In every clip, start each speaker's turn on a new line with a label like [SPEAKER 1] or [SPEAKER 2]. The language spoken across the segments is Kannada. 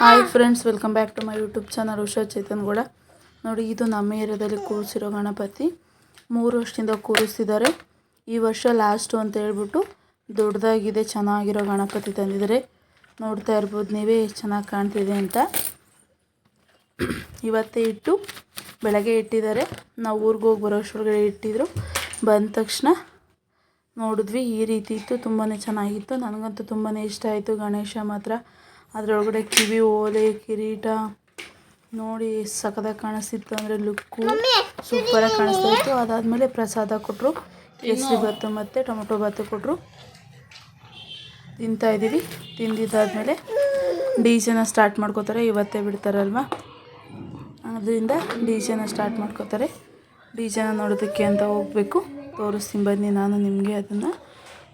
[SPEAKER 1] Hi friends, welcome back to my YouTube channel Usha Chetan Gowda. ನೋಡಿ, ಇದು ನಮ್ಮ ಏರಿಯಾದಲ್ಲಿ ಕೂರಿಸಿರೋ ಗಣಪತಿ. 3 ವರ್ಷದಿಂದ ಕೂರಿಸ್ತಿದ್ದಾರೆ. ಈ ವರ್ಷ ಲಾಸ್ಟು ಅಂತ ಹೇಳ್ಬಿಟ್ಟು ದೊಡ್ಡದಾಗಿದೆ, ಚೆನ್ನಾಗಿರೋ ಗಣಪತಿ ತಂದಿದ್ದಾರೆ. ನೋಡ್ತಾ ಇರ್ಬೋದು ನೀವೇ ಎಷ್ಟು ಚೆನ್ನಾಗಿ ಕಾಣ್ತಿದೆ ಅಂತ. ಇವತ್ತೇ ಇಟ್ಟು ಬೆಳಗ್ಗೆ ಇಟ್ಟಿದ್ದಾರೆ. ನಾವು ಊರಿಗೆ ಹೋಗಿ ಬರೋ ಅಷ್ಟರೊಳಗಡೆ ಇಟ್ಟಿದ್ರು. ಬಂದ ತಕ್ಷಣ ನೋಡಿದ್ವಿ, ಈ ರೀತಿ ಇತ್ತು. ತುಂಬಾ ಚೆನ್ನಾಗಿತ್ತು. ನನಗಂತೂ ತುಂಬಾ ಇಷ್ಟ ಆಯಿತು ಗಣೇಶ ಮಾತ್ರ. ಅದರೊಳಗಡೆ ಕಿವಿ ಓಲೆ, ಕಿರೀಟ ನೋಡಿ ಸಖತ್ತಾಗಿ ಕಾಣಿಸ್ತಿತ್ತು. ಅಂದರೆ ಲುಕ್ಕು ಸೂಪರಾಗಿ ಕಾಣಿಸ್ತಾ ಇತ್ತು. ಅದಾದಮೇಲೆ ಪ್ರಸಾದ ಕೊಟ್ಟರು. ಕೇಸರಿ ಭಾತು ಮತ್ತು ಟೊಮೊಟೊ ಭಾತು ಕೊಟ್ಟರು. ತಿಂತಾಯಿದ್ದೀವಿ. ತಿಂದಿದ್ದಾದಮೇಲೆ ಡಿಜೆನ ಸ್ಟಾರ್ಟ್ ಮಾಡ್ಕೋತಾರೆ. ಇವತ್ತೇ ಬಿಡ್ತಾರಲ್ವ, ಅದರಿಂದ ಡಿಜೆನ ಸ್ಟಾರ್ಟ್ ಮಾಡ್ಕೋತಾರೆ. ಡಿಜೆನ ನೋಡೋದಕ್ಕೆ ಅಂತ ಹೋಗಬೇಕು. ತೋರಿಸ್ತೀನಿ ಬನ್ನಿ ನಾನು ನಿಮಗೆ ಅದನ್ನು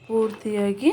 [SPEAKER 1] ಪೂರ್ತಿಯಾಗಿ.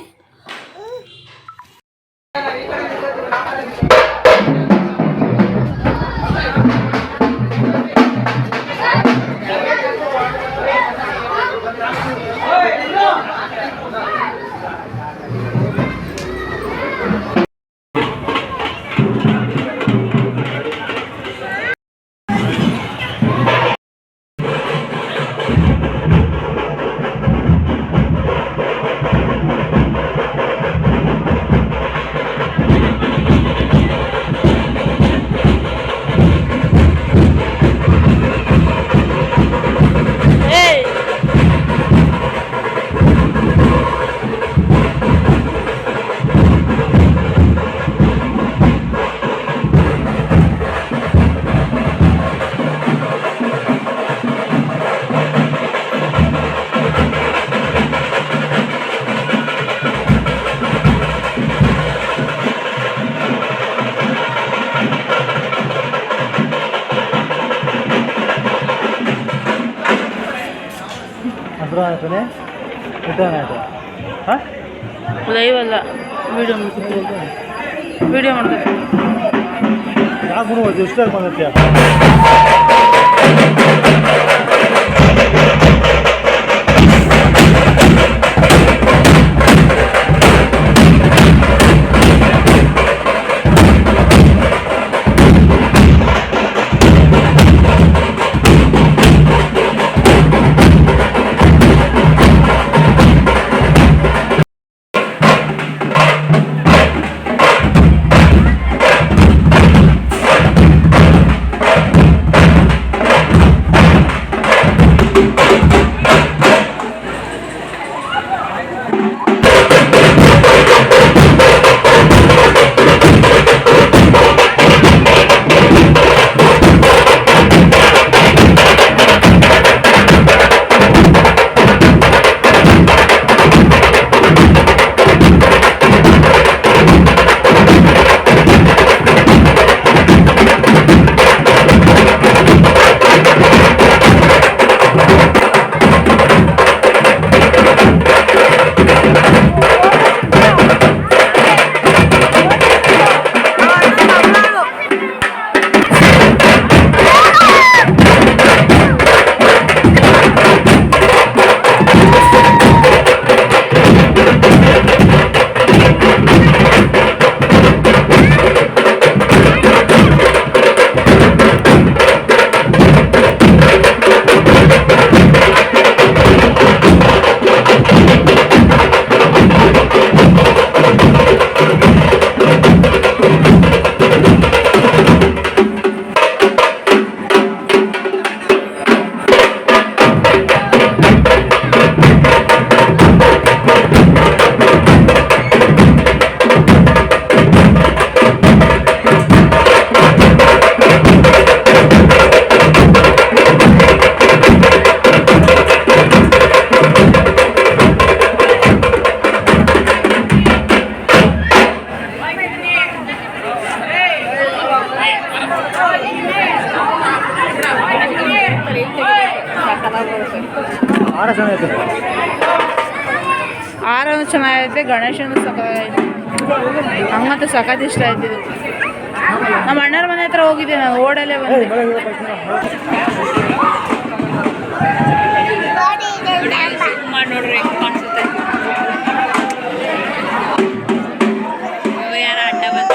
[SPEAKER 1] ಲೈವ್ ಅಲ್ಲ, ವಿಡಿಯೋ ಮಾಡ್ತೀನಿ.
[SPEAKER 2] ಯಾಕೆ ಎಷ್ಟು ಬಂದತ್ತೆ?
[SPEAKER 1] ಆರು ಚೆನ್ನಾಗೈತೆ, ಗಣೇಶನು ಸಖತ್ತಾಗೈತೆ. ಹಂಗಂತೂ ಸಖತ್ ಇಷ್ಟ ಆಯ್ತಿದ್ದು. ನಮ್ಮ ಅಣ್ಣರ ಮನೆ ಹತ್ರ ಹೋಗಿದ್ದೆ ನಾನು, ಓಡಲ್ಲೇ ಬಂದೆ. ನೋಡ್ರಿ ಕಾಣಿಸುತ್ತೆ. ಯಾರ ಅಡ್ಡ ಬಂದ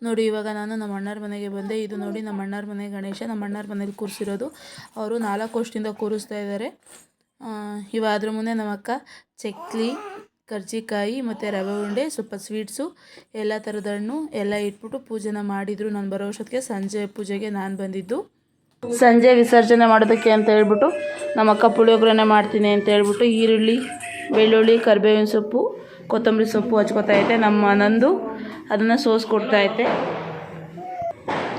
[SPEAKER 1] ನೋಡಿ ಇವಾಗ ನಾನು ನಮ್ಮ ಅಣ್ಣರ ಮನೆಗೆ ಬಂದೆ. ಇದು ನೋಡಿ ನಮ್ಮ ಅಣ್ಣರ ಮನೆ ಗಣೇಶ. ನಮ್ಮ ಅಣ್ಣರ ಮನೇಲಿ ಕೂರಿಸಿರೋದು. ಅವರು 4 ವರ್ಷದಿಂದ ಕೂರಿಸ್ತಾ ಇದ್ದಾರೆ. ಇವಾದ್ರ ಮುಂದೆ ನಮ್ಮ ಅಕ್ಕ ಚಕ್ಲಿ, ಕರ್ಜಿಕಾಯಿ ಮತ್ತು ರವೆ ಉಂಡೆ, ಸ್ವಲ್ಪ ಸ್ವೀಟ್ಸು, ಎಲ್ಲ ಥರದ ಹಣ್ಣು ಎಲ್ಲ ಇಟ್ಬಿಟ್ಟು ಪೂಜೆನ ಮಾಡಿದರು. ನಾನು ಬರೋ ವರ್ಷಕ್ಕೆ ಸಂಜೆ ಪೂಜೆಗೆ ನಾನು ಬಂದಿದ್ದು. ಸಂಜೆ ವಿಸರ್ಜನೆ ಮಾಡೋದಕ್ಕೆ ಅಂತ ಹೇಳ್ಬಿಟ್ಟು ನಮ್ಮ ಅಕ್ಕ ಪುಳಿಯೋಗರೆನೇ ಮಾಡ್ತೀನಿ ಅಂತ ಹೇಳ್ಬಿಟ್ಟು ಈರುಳ್ಳಿ, ಬೆಳ್ಳುಳ್ಳಿ, ಕರಿಬೇವಿನ ಸೊಪ್ಪು, ಕೊತ್ತಂಬರಿ ಸೊಪ್ಪು ಹಚ್ಕೊತಾ ಐತೆ. ನಮ್ಮ ನಂದು ಅದನ್ನು ಸೋಸ್ಕೊಡ್ತಾಯಿದ್ದೆ.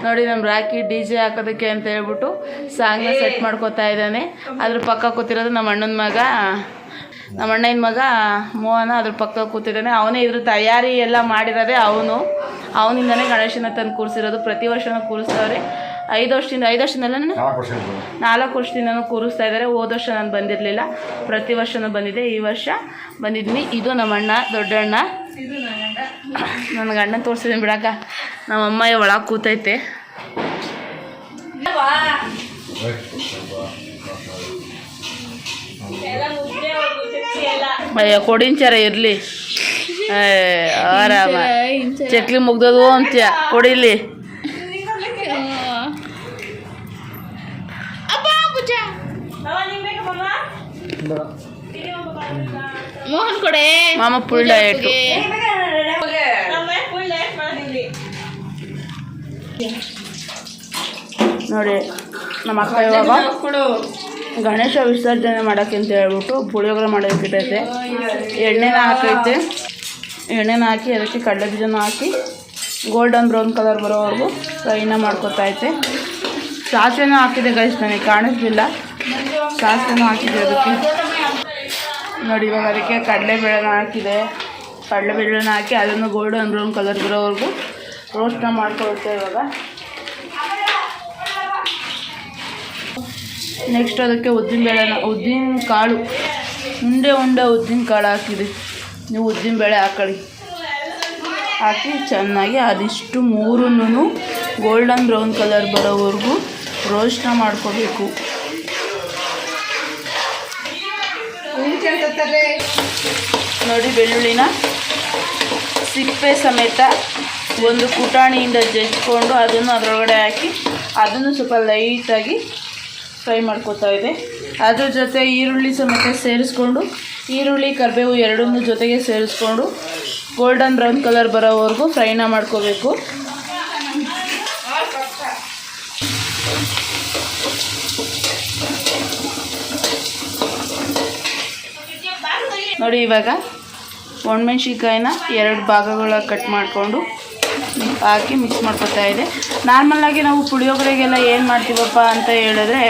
[SPEAKER 1] ನೋಡಿ ನಮ್ಮ ರಾಕಿ DJ ಹಾಕೋದಕ್ಕೆ ಅಂತ ಹೇಳ್ಬಿಟ್ಟು ಸಾಂಗ್ನ ಸೆಟ್ ಮಾಡ್ಕೊತಾ ಇದ್ದಾನೆ. ಅದ್ರ ಪಕ್ಕ ಕೂತಿರೋದು ನಮ್ಮ ಅಣ್ಣನ ಮಗ, ನಮ್ಮ ಅಣ್ಣನ ಮಗ ಮೋಹನ ಅದ್ರ ಪಕ್ಕ ಕೂತಿದ್ದಾನೆ. ಅವನೇ ಇದ್ರ ತಯಾರಿ ಎಲ್ಲ ಮಾಡಿರೋದೆ ಅವನಿಂದನೇ ಗಣೇಶನ ತಂದು ಕೂರಿಸಿರೋದು. ಪ್ರತಿ ವರ್ಷನೂ ಕೂರಿಸ್ತವ್ರೆ. 5 ವರ್ಷದಿಂದ 4 ವರ್ಷದಿಂದನೂ ಕೂರಿಸ್ತಾ ಇದ್ದಾರೆ. ಹೋದ ವರ್ಷ ನಾನು ಬಂದಿರಲಿಲ್ಲ, ಪ್ರತಿ ವರ್ಷನೂ ಬಂದಿದ್ದೆ. ಈ ವರ್ಷ ಬಂದಿದ್ದೀನಿ. ಇದು ನಮ್ಮ ಅಣ್ಣ, ದೊಡ್ಡಣ್ಣ. ನನಗೆ ಅಣ್ಣ ತೋರಿಸಿದ್ದೀನಿ ಬಿಡಕ್ಕ. ನಮ್ಮಮ್ಮ ಒಳಗೆ ಕೂತೈತೆ. ಅಯ್ಯೋ ಕೊಡಿಂಚಾರ ಇರಲಿ, ಆರಾಮ ಚಕ್ಲಿ ಮುಗ್ದದು ಅಂತ್ಯ ಕೊಡಿಲಿ. ಮೋಹನ್ ಕೊಡೆ ಮಾಮ ಫುಲ್ ಡಯಟ್. ನೋಡಿ ನಮ್ಮ ಅಕ್ಕ ಇವಾಗ ಗಣೇಶ ವಿಸರ್ಜನೆ ಮಾಡೋಕ್ಕೆ ಅಂತ ಹೇಳ್ಬಿಟ್ಟು ಪುಳಿಯೋಗರೆ ಮಾಡೋದಕ್ಕಿಟ್ಟೈತೆ. ಎಣ್ಣೆನ ಹಾಕೈತೆ. ಎಣ್ಣೆನ ಹಾಕಿ ಅದಕ್ಕೆ ಕಡಲೆ ಬೀಜನ ಹಾಕಿ ಗೋಲ್ಡನ್ ಬ್ರೌನ್ ಕಲರ್ ಬರೋವರೆಗೂ ಫ್ರೈನ ಮಾಡ್ಕೊತೈತೆ. ಸಾಸಿವೆನೂ ಹಾಕಿದೆ ಗೈಸ್, ನನಗೆ ಕಾಣಿಸ್ಲಿಲ್ಲ. ಸಾಸಿವೆನೂ ಹಾಕಿದೆ ಅದಕ್ಕೆ. ನೋಡಿ ಇವಾಗ ಅದಕ್ಕೆ ಕಡಲೆಬೇಳೆನ ಹಾಕಿದೆ. ಕಡಲೆಬೇಳೆನ ಹಾಕಿ ಅದನ್ನು ಗೋಲ್ಡನ್ ಬ್ರೌನ್ ಕಲರ್ ಬರೋವರೆಗೂ ರೋಸ್ಟ್ನ ಮಾಡ್ಕೊಳ್ತೇವೆ ಇವಾಗ. ನೆಕ್ಸ್ಟ್ ಅದಕ್ಕೆ ಉದ್ದಿನ ಕಾಳು ಉಂಡೆ ಉದ್ದಿನ ಕಾಳು ಹಾಕಿದೆ. ನೀವು ಉದ್ದಿನ ಬೇಳೆ ಹಾಕಿ ಚೆನ್ನಾಗಿ ಅದಿಷ್ಟು ಮೂರನ್ನೂ ಗೋಲ್ಡನ್ ಬ್ರೌನ್ ಕಲರ್ ಬರೋವರೆಗೂ ರೋಸ್ಟ್ನ ಮಾಡ್ಕೋಬೇಕು. ನೋಡಿ ಬೆಳ್ಳುಳ್ಳಿನ ಸಿಪ್ಪೆ ಸಮೇತ ಒಂದು ಕುಟಾಣಿಯಿಂದ ಜಜ್ಜಿಕೊಂಡು ಅದನ್ನು ಅದರೊಳಗಡೆ ಹಾಕಿ ಅದನ್ನು ಸ್ವಲ್ಪ ಲೈಟಾಗಿ ಫ್ರೈ ಮಾಡ್ಕೋತಾ ಇದೆ. ಅದ್ರ ಜೊತೆ ಈರುಳ್ಳಿ ಸಮೇತ ಸೇರಿಸ್ಕೊಂಡು ಈರುಳ್ಳಿ ಕರಿಬೇವು ಎರಡನ್ನೂ ಜೊತೆಗೆ ಸೇರಿಸ್ಕೊಂಡು ಗೋಲ್ಡನ್ ಬ್ರೌನ್ ಕಲರ್ ಬರೋವರೆಗೂ ಫ್ರೈನ ಮಾಡ್ಕೋಬೇಕು. ನೋಡಿ ಇವಾಗ ಒಣಮೆಣ್ಸಿನ್ಕಾಯಿನ 2 ಭಾಗಗಳಾಗಿ ಕಟ್ ಮಾಡಿಕೊಂಡು ಹಾಕಿ ಮಿಕ್ಸ್ ಮಾಡ್ಕೊತಾ ಇದೆ. ನಾರ್ಮಲಾಗಿ ನಾವು ಪುಳಿಯೋಗರೆಗೆಲ್ಲ ಏನು ಮಾಡ್ತೀವಪ್ಪ ಅಂತ ಹೇಳಿದ್ರೆ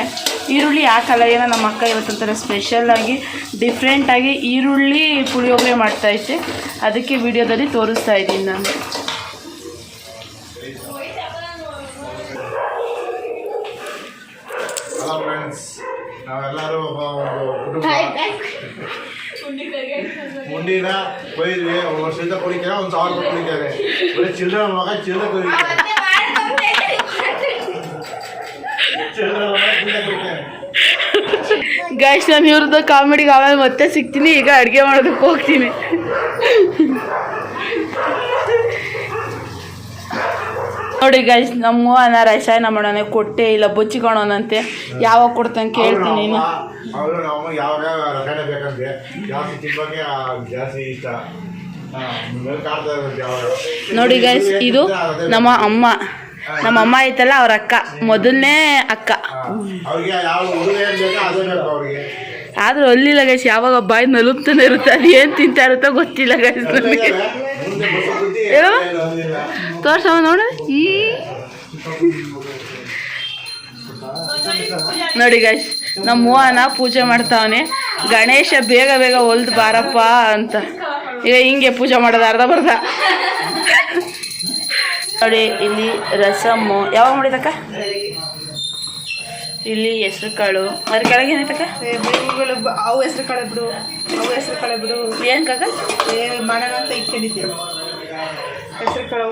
[SPEAKER 1] ಈರುಳ್ಳಿ ಹಾಕಲ್ಲ. ಏನೋ ನಮ್ಮ ಅಕ್ಕ ಇವತ್ತೊಂಥರ ಸ್ಪೆಷಲ್ಲಾಗಿ ಡಿಫ್ರೆಂಟಾಗಿ ಈರುಳ್ಳಿ ಪುಳಿಯೋಗರೆ ಮಾಡ್ತಾಯಿದ್ದೆ, ಅದಕ್ಕೆ ವಿಡಿಯೋದಲ್ಲಿ ತೋರಿಸ್ತಾ ಇದ್ದೀನಿ ನಾನು.
[SPEAKER 2] ನಾವೆಲ್ಲರೂ ಮುಂದಿನ ಕೊಯ್ದ್ವಿ. ವರ್ಷದಿಂದ ಕುಡಿತಾರೆ, 1,000 ರೂಪಾಯಿ ಕುಡಿತಾರೆ. ಬರೀ ಚಿಲ್ಡ್ರನ್ ಮಗ ಚಿಲ್ಡ್ರ
[SPEAKER 1] ಗೈಸ್, ನಾನು ಇವ್ರದ್ದು ಕಾಮಿಡಿಗೆ ಆಮೇಲೆ ಮತ್ತೆ ಸಿಗ್ತೀನಿ. ಈಗ ಅಡುಗೆ ಮಾಡೋದಕ್ಕೆ ಹೋಗ್ತೀನಿ. ನೋಡಿ ಗೈಸ್, ನಮ್ಮ ಅನ್ನ ರಸಾಯನ ಮಾಡೋಣ ಕೊಟ್ಟೆ ಇಲ್ಲ, ಬೊಚ್ಚಿಕೊಳೋನಂತೆ. ಯಾವಾಗ ಕೊಡ್ತಾನೆ ಕೇಳ್ತೀನಿ. ನೀನು
[SPEAKER 2] ಯಾವಾಗ ರಸಾಯನ ಬೇಕಂದ್ರೆ ಜಾಸ್ತಿ ತಿನ್ಬೇಕೆ ಜಾಸ್ತಿ ಇಷ್ಟ.
[SPEAKER 1] ನೋಡಿ ಗೈಸ್, ಇದು ನಮ್ಮ ಅಮ್ಮ ಐತಲ್ಲ, ಅವ್ರ ಅಕ್ಕ, ಮೊದಲನೇ ಅಕ್ಕ. ಆದ್ರೂ ಅಲ್ಲಿಲ್ಲ ಗೈಸ್, ಯಾವಾಗ ಬಾಯಿ ನಲುಪ್ತಾನೆ ಇರುತ್ತೆ. ಅದು ಏನು ತಿಂತಾ ಇರುತ್ತೋ ಗೊತ್ತಿಲ್ಲ ಗೈಸ್ ನನಗೆ. ತೋರ್ಸವ ನೋಡ. ನೋಡಿ ಗೈಸ್, ನಮ್ಮ ಮೂವನ ಪೂಜೆ ಮಾಡ್ತಾವನೆ. ಗಣೇಶ ಬೇಗ ಹೊಲ್ದು ಬಾರಪ್ಪ ಅಂತ. ಈಗ ಹಿಂಗೆ ಪೂಜೆ ಮಾಡೋದು ಅರ್ಧ ಬರ್ಧ. ನೋಡಿ ಇಲ್ಲಿ ರಸಮ್ಮು ಯಾವಾಗ ಮಾಡಿದಕ್ಕ. ಇಲ್ಲಿ ಹೆಸ್ರು ಕಾಳು, ಅದ್ರ ಕೆಳಗೆ ಏನೈತಕ್ಕ?
[SPEAKER 3] ಅವು ಹೆಸ್ರು ಕಾಳು ಬಿಡು.
[SPEAKER 1] ಏನು ಕಾಕ?
[SPEAKER 3] ಮಾಡೋಣ ಅಂತ ಇಟ್ಕೊಂಡಿದ್ದೀವಿ. ಹೆಸ್ರು ಕಾಳು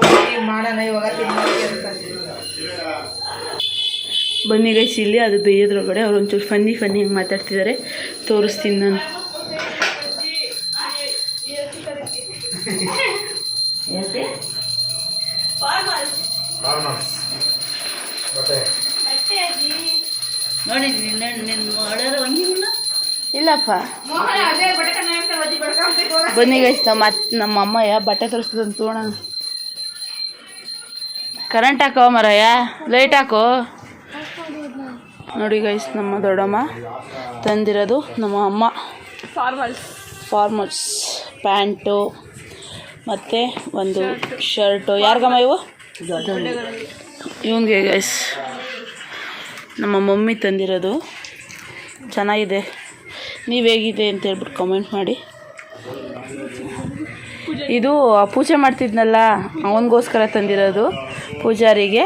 [SPEAKER 3] ಮಾಡೋಣ ಇವಾಗ ತಿನ್ನೋಕೆ ಅಂತ.
[SPEAKER 1] ಬನ್ನಿ ಗೈಸ್, ಇಲ್ಲಿ ಅದು ಬೇಯೋದ್ರೊಳಗಡೆ ಅವ್ರು ಒಂಚೂರು ಫನ್ನಿ ಹಿಂಗೆ ಮಾತಾಡ್ತಿದ್ದಾರೆ, ತೋರಿಸ್ತೀನಿ ನಾನು. ನೋಡಿ ಇಲ್ಲಪ್ಪ. ಬನ್ನಿ ಗೈಸ್, ನಮ್ಮ ಅಮ್ಮಯ್ಯ ಬಟ್ಟೆ ತರಿಸ್ತದಂತ ತೋಣ. ಕರೆಂಟ್ ಹಾಕೋ ಮರಯ್ಯ, ಲೈಟ್ ಹಾಕೋ. ನೋಡಿ ಗೈಸ್, ನಮ್ಮ ದೊಡ್ಡಮ್ಮ ತಂದಿರೋದು ನಮ್ಮ ಅಮ್ಮ ಫಾರ್ಮಲ್ಸ್ ಪ್ಯಾಂಟು ಮತ್ತು ಒಂದು ಶರ್ಟು. ಯಾರಿಗಮ್ಮ ಇವು? ಇವನಿಗೆ ಗೈಸ್, ನಮ್ಮ ಮಮ್ಮಿ ತಂದಿರೋದು. ಚೆನ್ನಾಗಿದೆ. ನೀವು ಹೇಗಿದೆ ಅಂತ ಹೇಳ್ಬಿಟ್ಟು ಕಮೆಂಟ್ ಮಾಡಿ. ಇದು ಪೂಜೆ ಮಾಡ್ತಿದ್ನಲ್ಲ, ಅವನಿಗೋಸ್ಕರ ತಂದಿರೋದು, ಪೂಜಾರಿಗೆ.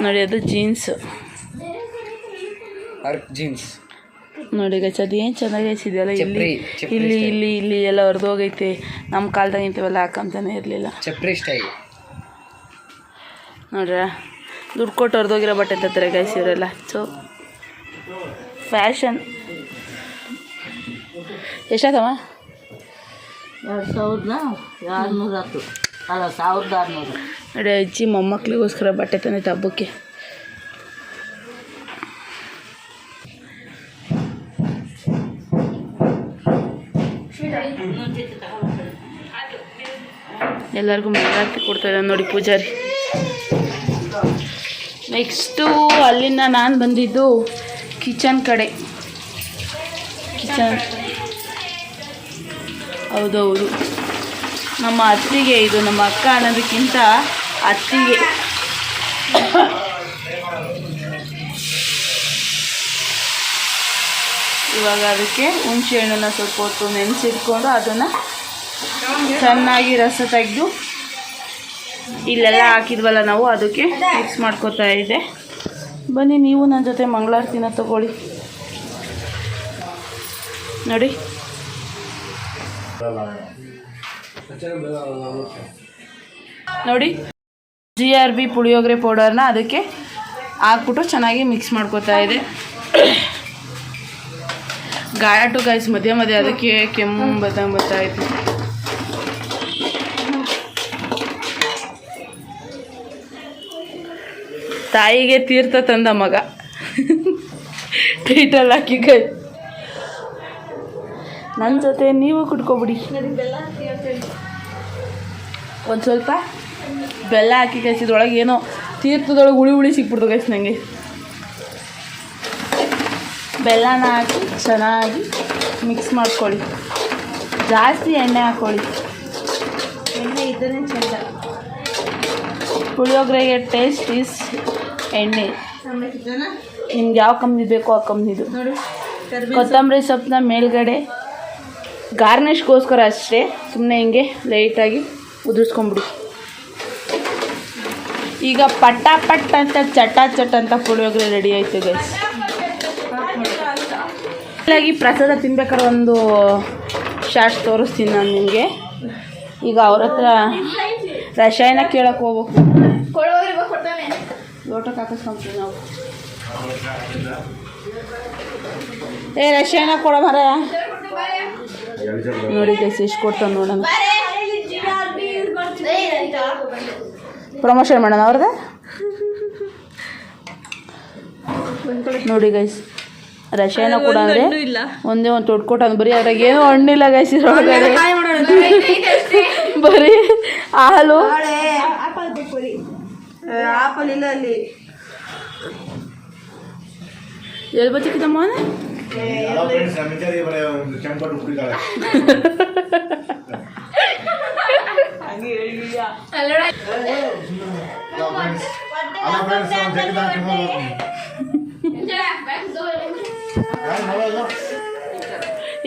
[SPEAKER 1] ನೋಡಿ ಅದು ಜೀನ್ಸ್ ನೋಡಿ ಗೈಸ್, ಅದು ಏನು ಚೆನ್ನಾಗಿ ಹಚ್ಚಿದೆಯಲ್ಲ. ಇಲ್ಲಿ ಎಲ್ಲ ಹೊರದೋಗೈತೆ. ನಮ್ಮ ಕಾಲದಾಗ ಇಂಥವೆಲ್ಲ ಹಾಕಂತಾನೆ ಇರಲಿಲ್ಲ.
[SPEAKER 4] ಚಪ್ರಿ ಸ್ಟೈಲ್
[SPEAKER 1] ನೋಡ್ರ, ದುಡ್ಡು ಕೊಟ್ಟು ಹೊರದೋಗಿರೋ ಬಟ್ಟೆ ತರ್ತಾರೆ ಗೈಸ್ ಇವರೆಲ್ಲ. So fashion. ಎಷ್ಟಾಯ್ತಮ್ಮ?
[SPEAKER 3] 2,600 ಅಲ್ಲ 1,600.
[SPEAKER 1] ನೋಡಿ ಅಜ್ಜಿ ಮೊಮ್ಮಕ್ಳಿಗೋಸ್ಕರ ಬಟ್ಟೆ ತಂದೈತೆ ಹಬ್ಬಕ್ಕೆ. ಎಲ್ಲರಿಗೂ ಮಂಗಳಾರತಿ ಕೊಡ್ತಾರೆ ನೋಡಿ ಪೂಜಾರಿ. ನೆಕ್ಸ್ಟು ಅಲ್ಲಿಂದ ನಾನು ಬಂದಿದ್ದು ಕಿಚನ್ ಕಡೆ. ಹೌದೌದು, ನಮ್ಮ ಅತ್ತಿಗೆ ಇದು. ನಮ್ಮ ಅಕ್ಕ ಅನ್ನೋದಕ್ಕಿಂತ ಅತ್ತಿಗೆ. ಇವಾಗ ಅದಕ್ಕೆ ಹುಣಸೆ ಹಣ್ಣನ್ನು ಸ್ವಲ್ಪ ಹೊತ್ತು ನೆನೆಸಿಟ್ಕೊಂಡು ಅದನ್ನು ಚೆನ್ನಾಗಿ ರಸ ತೆಗೆದು ಇಲ್ಲೆಲ್ಲ ಹಾಕಿದ್ವಲ್ಲ ನಾವು ಅದಕ್ಕೆ ಮಿಕ್ಸ್ ಮಾಡ್ಕೋತಾ ಇದೆ. ಬನ್ನಿ ನೀವು ನನ್ನ ಜೊತೆ ಮಂಗಳಾರತಿನ ತಗೊಳ್ಳಿ. ನೋಡಿ ನೋಡಿ GRB ಪುಳಿಯೋಗರೆ ಪೌಡರ್ನ ಅದಕ್ಕೆ ಹಾಕ್ಬಿಟ್ಟು ಚೆನ್ನಾಗಿ ಮಿಕ್ಸ್ ಮಾಡ್ಕೋತಾ ಇದೆ. ಗಾಯ ಟು ಗೈಸ್ ಮಧ್ಯ ಮಧ್ಯೆ ಅದಕ್ಕೆ ಕೆಮ್ಮು ಬರ್ತಾಯಿತ್ತು. ತಾಯಿಗೆ ತೀರ್ಥ ತಂದ ಮಗ ಟೈಟಲ್ ಹಾಕಿ ಗೈ. ನನ್ನ ಜೊತೆ ನೀವು ಕುಟ್ಕೊಬಿಡಿ. ಒಂದು ಸ್ವಲ್ಪ ಬೆಲ್ಲ ಹಾಕಿ ಕಳಿಸಿದ್ರೊಳಗೆ ಏನೋ ತೀರ್ಥದೊಳಗೆ ಹುಳಿ ಸಿಕ್ಬಿಡ್ತು ಗೈಸ್ ನನಗೆ. ಬೆಲ್ಲನ ಹಾಕಿ ಚೆನ್ನಾಗಿ ಮಿಕ್ಸ್ ಮಾಡ್ಕೊಳ್ಳಿ. ಜಾಸ್ತಿ ಎಣ್ಣೆ ಹಾಕ್ಕೊಳ್ಳಿ. ಎಣ್ಣೆ ಇದ್ದರೆ ಚೆಂದ. ಪುಳಿಯೋಗರೆಗೆ ಟೇಸ್ಟ್ ಈಸ್ ಎಣ್ಣೆ. ನಿಮ್ಗೆ ಯಾವ ಕಂಪ್ನಿ ಬೇಕೋ ಆ ಕಂಪ್ನಿದು. ಕೊತ್ತಂಬರಿ ಸೊಪ್ಪನ್ನ ಮೇಲ್ಗಡೆ ಗಾರ್ನಿಷ್ಗೋಸ್ಕರ ಅಷ್ಟೇ, ಸುಮ್ಮನೆ ಹಿಂಗೆ ಲೈಟಾಗಿ ಉದುರಿಸ್ಕೊಂಬಿಡಿ. ಈಗ ಪಟ್ಟ ಅಂತ ಚಟ ಅಂತ ಪುಳಿಯೋಗರೆ ರೆಡಿ ಆಯಿತು ಗೈಸ್. ಹಾಗಾಗಿ ಪ್ರಸಾದ ತಿನ್ಬೇಕಾದ್ರೆ ಒಂದು ಶಾರ್ಟ್ಸ್ ತೋರಿಸ್ತೀನಿ ನಾನು ನಿಮಗೆ. ಈಗ ಅವ್ರ ಹತ್ರ ರಸಾಯನ ಕೇಳಕ್ಕೆ ಹೋಗ್ಬೇಕು. ಲೋಟಕ್ಕೆ ಹಾಕಿಸ್ಕೊಂತೀವಿ ನಾವು. ರಸಾಯನ ಕೊಡೋ ಮರ ನೋಡಿ ಗೈಸ್ ಎಷ್ಟು ಕೊಡ್ತಾನೆ ನೋಡೋಣ. ಪ್ರಮೋಷನ್ ಮಾಡೋಣ ಅವ್ರದ್ದು. ನೋಡಿ ಗೈಸ್ ರಸಾಯನ ಕೂಡ ಅಂದರೆ ಒಂದೇ ಒಂದು ತೊಡ್ಕೊಟ್ಟು ಬರೀ ಅದ್ರಾಗ ಏನೋ ಹಣ್ಣಿಲ್ಲ ಗೈಸ್ ಇದ್ರೊಳಗಡೆ. ಬರೀ ಹಾಲು ಎಲ್ಲಿ ಬಚ್ಚಿಕ್ಕಮ್ಮ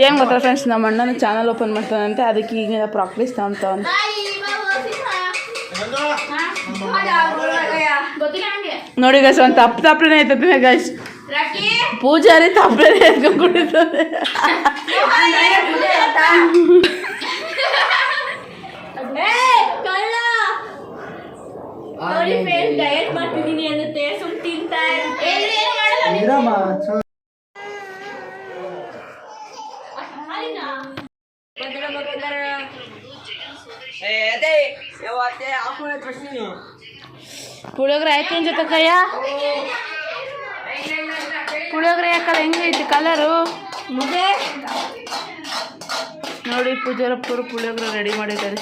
[SPEAKER 1] ಏನು ಗೊತ್ತಾ ಫ್ರೆಂಡ್ಸ್, ನಮ್ಮ ಅಣ್ಣನ ಚಾನಲ್ ಓಪನ್ ಮಾಡ್ತಾನಂತೆ, ಅದಕ್ಕೆ ಈಗ ಪ್ರಾಕ್ಟೀಸ್ ತಗೊಂತಾವನು. ನೋಡಿ ಗೈಸ್ ಒಂದು ತಪ್ಪಲೆ ಐತದೆ ಗೈಸ್. ಪೂಜಾರಿ ತಪ್ಪಲೆ ಎತ್ಕೊಂಡು ಕುಡಿತಾನೆ.
[SPEAKER 4] ಡಯಟ್ ಮಾಡ್ತಿದ್ದೀನಿ ಅನ್ನತ್ತೆ, ಸುಮ್ ತಿಂತಾ
[SPEAKER 1] ಪುಳಿಯೋಗರೆ ಆಯ್ತು ಏನು ಜೊತೆ ಕೈಯ ಪುಳಿಯೋಗರೆ ಯಾಕಲ್ಲ ಹೆಂಗೈತಿ ಕಲರು ನೋಡಿ. ಪೂಜಾರಪ್ಪರು ಪುಳಿಯೋಗರೆ ರೆಡಿ ಮಾಡಿದ್ದಾರೆ.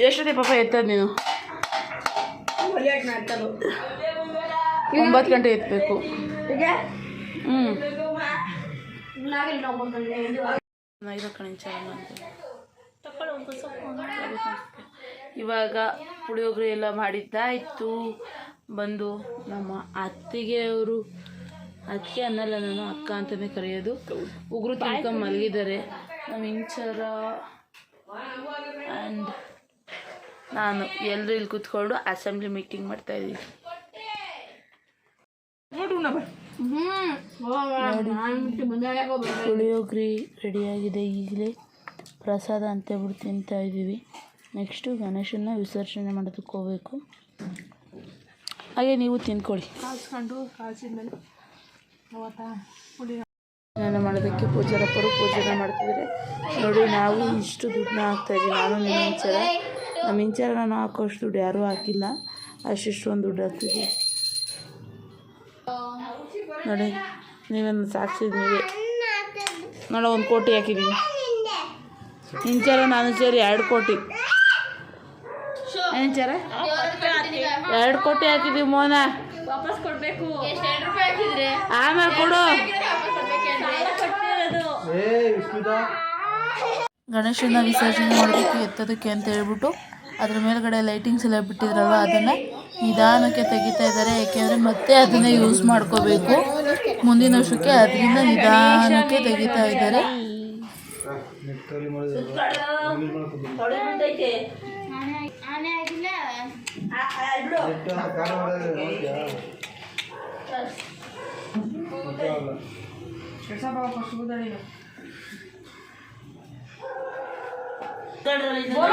[SPEAKER 1] ಎಷ್ಟೊತ್ತೆ ಪಾಪ ಎತ್ತದ ನೀನು? 9 ಗಂಟೆ ಎತ್ತಬೇಕು. ಇವಾಗ ಪುಳಿಯೋಗರೆ ಎಲ್ಲ ಮಾಡಿದ್ದಾಯಿತು. ಬಂದು ನಮ್ಮ ಅತ್ತಿಗೆ ಅವರು, ಅತ್ತಿಗೆ ಅನ್ನಲ್ಲ ನಾನು ಅಕ್ಕ ಅಂತಲೇ ಕರೆಯೋದು, ಉಗುರು ತಿನ್ಕೊಂಡು ಮಲಗಿದ್ದಾರೆ. ನಮ್ಮ ಇಂಚರ ಆ್ಯಂಡ್ ನಾನು ಎಲ್ಲರೂ ಇಲ್ಲಿ ಕೂತ್ಕೊಂಡು ಅಸೆಂಬ್ಲಿ ಮೀಟಿಂಗ್ ಮಾಡ್ತಾಯಿದ್ದೀವಿ. ಪುಳಿಯೋಗರೆ ರೆಡಿಯಾಗಿದೆ. ಈಗಲೇ ಪ್ರಸಾದ ಅಂತೇಳ್ಬಿಟ್ಟು ತಿಂತಾಯಿದ್ದೀವಿ. ನೆಕ್ಸ್ಟು ಗಣೇಶನ ವಿಸರ್ಜನೆ ಮಾಡೋದಕ್ಕೆ ಹೋಗಬೇಕು. ಹಾಗೆ ನೀವು ತಿನ್ಕೊಳ್ಳಿ. ಸ್ನಾನ ಮಾಡೋದಕ್ಕೆ ಪೂಜಾರಪ್ಪರು ಪೂಜೆನ ಮಾಡ್ತಿದ್ದಾರೆ. ನೋಡಿ ನಾವು ಇಷ್ಟು ದುಡ್ಡನ್ನ ಹಾಕ್ತಾಯಿದ್ದೀವಿ. ನಾನು ನಮ್ಮ ಇಂಚಾರ ನಾನು ಹಾಕೋಷ್ಟು ದುಡ್ಡು ಯಾರೂ ಹಾಕಿಲ್ಲ, ಅಷ್ಟಿಷ್ಟೊಂದು ದುಡ್ಡು ಹಾಕ್ತಿದ್ವಿ. ನೋಡಿ ನೀವೇನು ಸಾಕ್ಸಿದ್ ನೀವೇ. ನೋಡ 1 ಕೋಟಿ ಹಾಕಿದ್ದೀನಿ. ಇಂಚಾರ ನಾನು ಸೇರಿ 2 ಕೋಟಿ. ಇಂಚಾರ 2 ಕೋಟಿ ಹಾಕಿದ್ದೀವಿ. ಮೋನ
[SPEAKER 4] ವಾಪಸ್ ಕೊಡ್ಬೇಕು.
[SPEAKER 1] ಆಮೇಲೆ ಕೊಡು. ಗಣೇಶನ ವಿಸರ್ಜನೆ ಮಾಡೋದಕ್ಕೆ ಎತ್ತೋದಕ್ಕೆ ಅಂತ ಹೇಳ್ಬಿಟ್ಟು ಅದ್ರ ಮೇಲ್ಗಡೆ ಲೈಟಿಂಗ್ಸ್ ಎಲ್ಲ ಬಿಟ್ಟಿದ್ರಲ್ವ ಅದನ್ನು ನಿಧಾನಕ್ಕೆ ತೆಗಿತಾ ಇದ್ದಾರೆ. ಏಕೆಂದರೆ ಮತ್ತೆ ಅದನ್ನೇ ಯೂಸ್ ಮಾಡ್ಕೋಬೇಕು ಮುಂದಿನ ವರ್ಷಕ್ಕೆ, ಅದರಿಂದ ನಿಧಾನಕ್ಕೆ ತೆಗಿತಾ ಇದ್ದಾರೆ.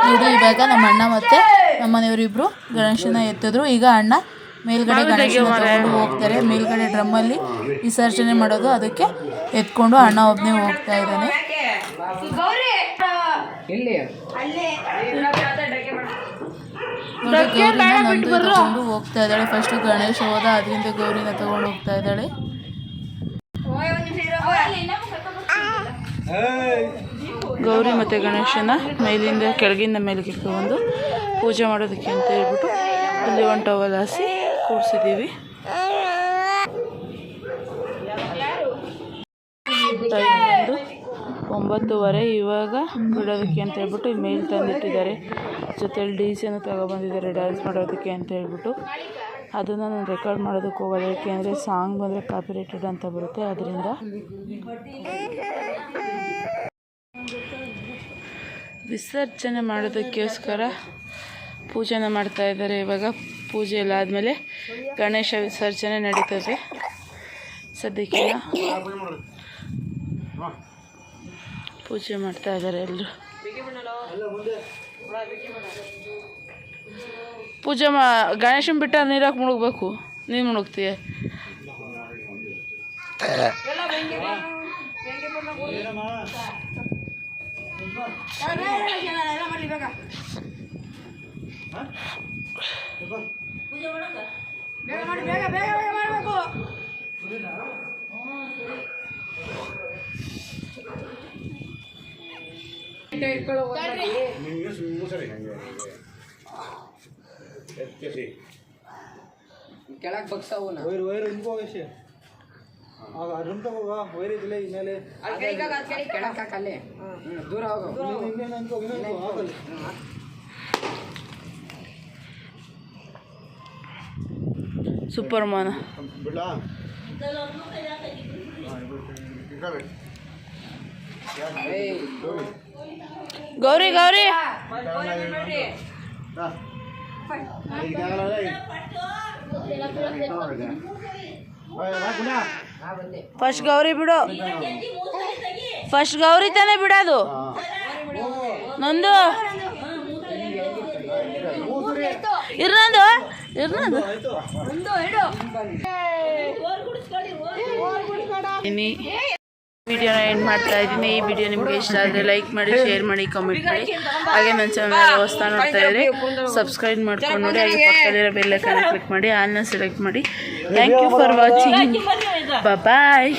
[SPEAKER 1] ನೋಡಿ ಇವಾಗ ನಮ್ಮ ಅಣ್ಣ ಮತ್ತೆ ನಮ್ಮ ಮನೆಯವರಿಬ್ರು ಗಣೇಶನ ಎತ್ತಿದ್ರು. ಈಗ ಅಣ್ಣ ಮೇಲ್ಗಡೆ ಗಣೇಶನ ತಗೊಂಡು ಹೋಗ್ತಾರೆ. ಮೇಲ್ಗಡೆ ಡ್ರಮ್ಮಲ್ಲಿ ವಿಸರ್ಜನೆ ಮಾಡೋದು, ಅದಕ್ಕೆ ಎತ್ಕೊಂಡು ಅಣ್ಣ ಒಬ್ಬನೇ ಹೋಗ್ತಾ ಇದ್ದಾನೆ. ನೋಡಿ ಗೌರಿನ ನಂದು ತಗೊಂಡು ಹೋಗ್ತಾ ಇದ್ದಾಳೆ. ಫಸ್ಟ್ ಗಣೇಶ ಹೋದ, ಅದರಿಂದ ಗೌರಿನ ತಗೊಂಡು ಹೋಗ್ತಾ ಇದ್ದಾಳೆ. ಗೌರಿ ಮತ್ತು ಗಣೇಶನ ಮೇಲಿಂದ ಕೆಳಗಿಂದ ಮೇಲಿಗೆ ಇಟ್ಕೊಂಡು ಪೂಜೆ ಮಾಡೋದಕ್ಕೆ ಅಂತ ಹೇಳ್ಬಿಟ್ಟು ಇಲ್ಲಿ ಒಂದು ಟವಲ್ ಹಾಸಿ ಕೂರಿಸಿದ್ದೀವಿ. ಟೈಮ್ ಬಂದು 9:30. ಇವಾಗ ಬಿಡೋದಕ್ಕೆ ಅಂತ ಹೇಳ್ಬಿಟ್ಟು ಮೇಲ್ ತಂದಿಟ್ಟಿದ್ದಾರೆ. ಜೊತೆಲಿ ಡಿಸಿಯನ್ನು ತಗೊಬಂದಿದ್ದಾರೆ ಡ್ಯಾನ್ಸ್ ಮಾಡೋದಕ್ಕೆ ಅಂತ ಹೇಳ್ಬಿಟ್ಟು. ಅದನ್ನು ನಾನು ರೆಕಾರ್ಡ್ ಮಾಡೋದಕ್ಕೆ ಹೋಗೋದು, ಏಕೆಂದರೆ ಸಾಂಗ್ ಬಂದರೆ ಕಾಪಿರೈಟೆಡ್ ಅಂತ ಬರುತ್ತೆ. ಅದರಿಂದ ವಿಸರ್ಜನೆ ಮಾಡೋದಕ್ಕೋಸ್ಕರ ಪೂಜೆನ ಮಾಡ್ತಾ ಇದ್ದಾರೆ. ಇವಾಗ ಪೂಜೆ ಎಲ್ಲ ಆದಮೇಲೆ ಗಣೇಶ ವಿಸರ್ಜನೆ ನಡೀತದೆ. ಸದ್ಯಕ್ಕೆ ಪೂಜೆ ಮಾಡ್ತಾ ಇದ್ದಾರೆ ಎಲ್ಲರೂ. ಪೂಜೆ ಗಣೇಶನ ಬಿಟ್ಟು ನೀರಾಗಿ ಮುಳುಗಬೇಕು. ನೀನು ಮುಳುಗ್ತೀಯ.
[SPEAKER 5] ಕೆಳಗೆ ಬಗ್ಸವನ ವೈರ್ ಇಂಕೋ ವಿಷಯ ಆಗ ಅರುಂತ ಹೋಗ ವೈರ್ ಇದಿಲ್ಲ ಇಮೇಲೆ ಕೆಳಗೆ ಹಾಕಲ್ಲೇ ದೂರ ಹೋಗು.
[SPEAKER 1] ಸೂಪರ್ ಮಾನ ಗೌರಿ ಗೌರಿ ಫಸ್ಟ್ ಗೌರಿ ಬಿಡು. ಫಸ್ಟ್ ಗೌರಿ ತಾನೇ ಬಿಡೋದು. ನಂದು ಇರ್ನಂದು ವಿಡಿಯೋನ ಎಂಡ್ ಮಾಡ್ತಾ ಇದ್ದೀನಿ. ಈ ವಿಡಿಯೋ ನಿಮಗೆ ಇಷ್ಟ ಆದರೆ ಲೈಕ್ ಮಾಡಿ, ಶೇರ್ ಮಾಡಿ, ಕಮೆಂಟ್ ಮಾಡಿ. ಹಾಗೆ ನನ್ನ ಚಾನಲ್ ಹೊಸ್ತಾ ನೋಡ್ತಾ ಇದ್ದರೆ ಸಬ್ಸ್ಕ್ರೈಬ್ ಮಾಡ್ಕೊಂಡು ನೋಡಿ. ಹಾಗೆ ಪಕ್ಕದಲ್ಲಿರೋ ಬೆಲ್ ಐಕಾನ್ ಕ್ಲಿಕ್ ಮಾಡಿ, ಆಲ್ನ ಸೆಲೆಕ್ಟ್ ಮಾಡಿ. Thank you for watching. Bye.